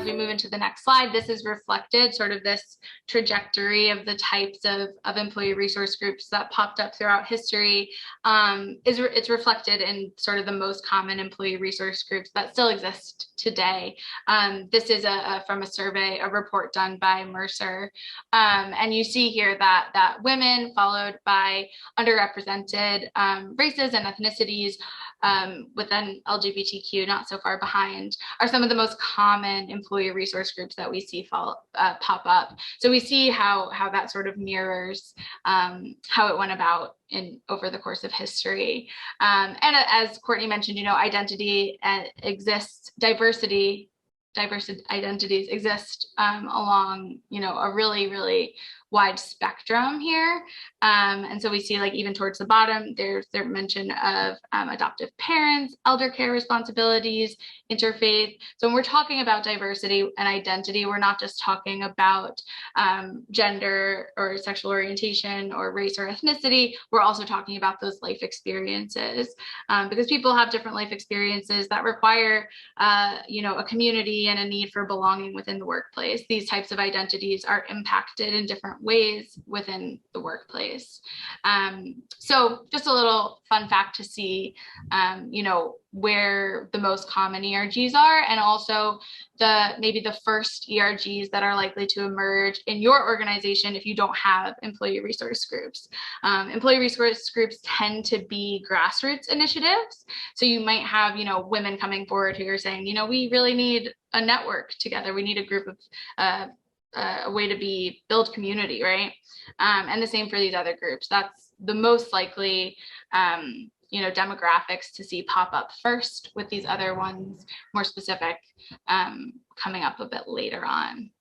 we move into the next slide, this is reflected, sort of this trajectory of the types of employee resource groups that popped up throughout history. It's reflected in sort of the most common employee resource groups that still exist today. This is from a survey, a report done by Mercer. And you see here that women, followed by underrepresented races and ethnicities, within LGBTQ, not so far behind, are some of the most common employee resource groups that we see pop up. So we see how that sort of mirrors how it went about over the course of history. And as Courtney mentioned, identity exists, diverse identities exist along, a really, really wide spectrum here. And so we see, like, even towards the bottom, there's their mention of adoptive parents, elder care responsibilities, interfaith. So when we're talking about diversity and identity, we're not just talking about gender or sexual orientation or race or ethnicity. We're also talking about those life experiences, because people have different life experiences that require, a community and a need for belonging within the workplace. These types of identities are impacted in different ways within the workplace. So just a little fun fact to see, where the most common ERGs are, and also maybe the first ERGs that are likely to emerge in your organization if you don't have employee resource groups. Employee resource groups tend to be grassroots initiatives. So you might have, women coming forward who are saying, we really need a network together. We need a group of a way to build community, right? And the same for these other groups. That's the most likely demographics to see pop up first, with these other ones more specific coming up a bit later on.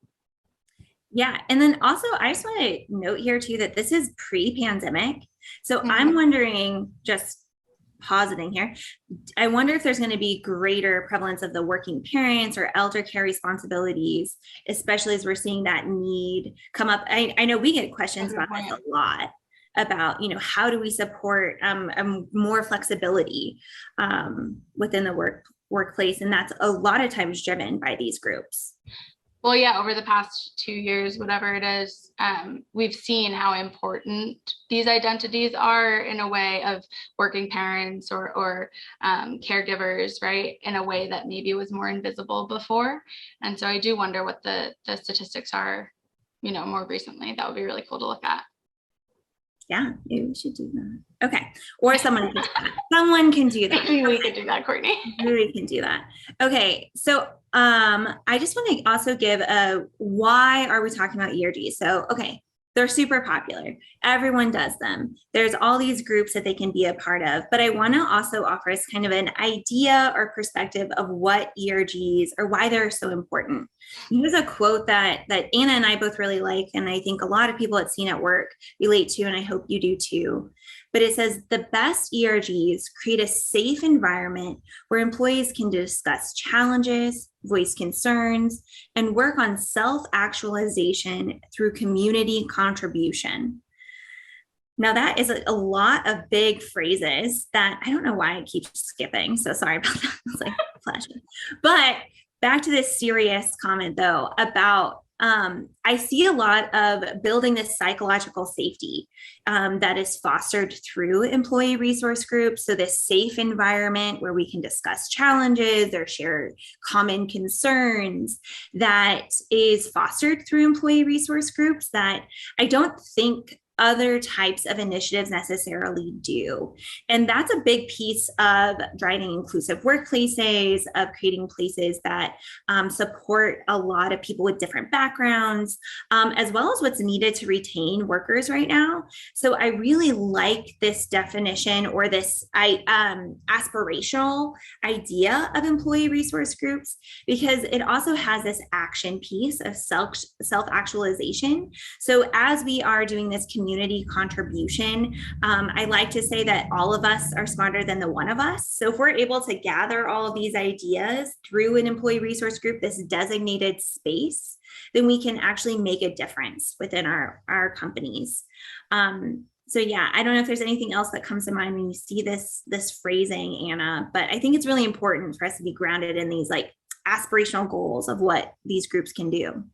Yeah. And then also, I just want to note here too that this is pre-pandemic. So I'm wondering, just positing here, I wonder if there's going to be greater prevalence of the working parents or elder care responsibilities, especially as we're seeing that need come up. I know we get questions about this a lot, about, how do we support more flexibility within the workplace? And that's a lot of times driven by these groups. Well, yeah, over the past 2 years, whatever it is, we've seen how important these identities are in a way of working parents or caregivers, right? In a way that maybe was more invisible before. And so I do wonder what the statistics are, more recently. That would be really cool to look at. Yeah, maybe we should do that. Okay. Or someone can do that. Someone can do that. We could do that, Courtney. We can do that. Okay. So I just want to also give why are we talking about ERGs? So, okay, they're super popular. Everyone does them. There's all these groups that they can be a part of, but I want to also offer us kind of an idea or perspective of what ERGs or why they're so important. Here's a quote that Anna and I both really like, and I think a lot of people at Seen at Work relate to, and I hope you do too. But it says, the best ERGs create a safe environment where employees can discuss challenges, voice concerns, and work on self-actualization through community contribution. Now, that is a lot of big phrases that I don't know why I keep skipping. So sorry about that. It's like flashing. But back to this serious comment, though, about I see a lot of building this psychological safety that is fostered through employee resource groups. So this safe environment where we can discuss challenges or share common concerns, that is fostered through employee resource groups, that I don't think other types of initiatives necessarily do. And that's a big piece of driving inclusive workplaces, of creating places that support a lot of people with different backgrounds, as well as what's needed to retain workers right now. So I really like this definition, or this aspirational idea of employee resource groups, because it also has this action piece of self-actualization. So as we are doing this community contribution, I like to say that all of us are smarter than the one of us. So if we're able to gather all of these ideas through an employee resource group, this designated space, then we can actually make a difference within our companies. So yeah, I don't know if there's anything else that comes to mind when you see this phrasing, Anna, but I think it's really important for us to be grounded in these like aspirational goals of what these groups can do.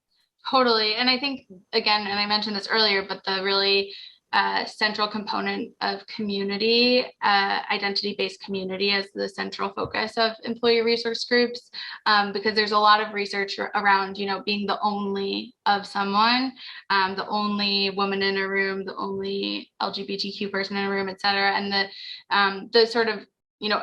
Totally. And I think, again, and I mentioned this earlier, but the really central component of community, identity-based community as the central focus of employee resource groups, because there's a lot of research around, being the only of someone, the only woman in a room, the only LGBTQ person in a room, et cetera. And the sort of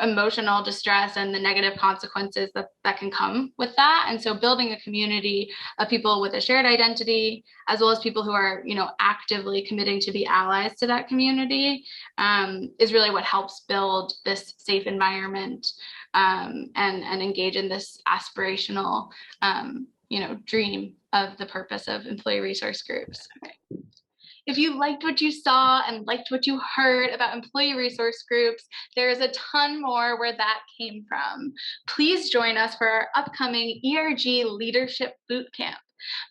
emotional distress and the negative consequences that can come with that. And so building a community of people with a shared identity, as well as people who are, actively committing to be allies to that community, is really what helps build this safe environment, and engage in this aspirational, dream of the purpose of employee resource groups. Okay. If you liked what you saw and liked what you heard about employee resource groups, there is a ton more where that came from. Please join us for our upcoming ERG Leadership Bootcamp.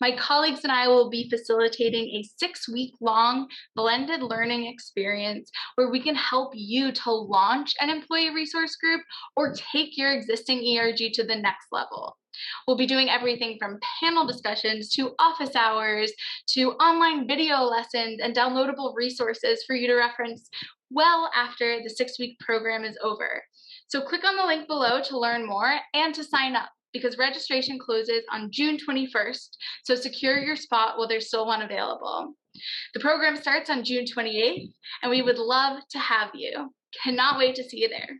My colleagues and I will be facilitating a 6-week-long blended learning experience where we can help you to launch an employee resource group or take your existing ERG to the next level. We'll be doing everything from panel discussions to office hours to online video lessons and downloadable resources for you to reference well after the 6-week program is over. So click on the link below to learn more and to sign up, because registration closes on June 21st, so secure your spot while there's still one available. The program starts on June 28th, and we would love to have you. Cannot wait to see you there.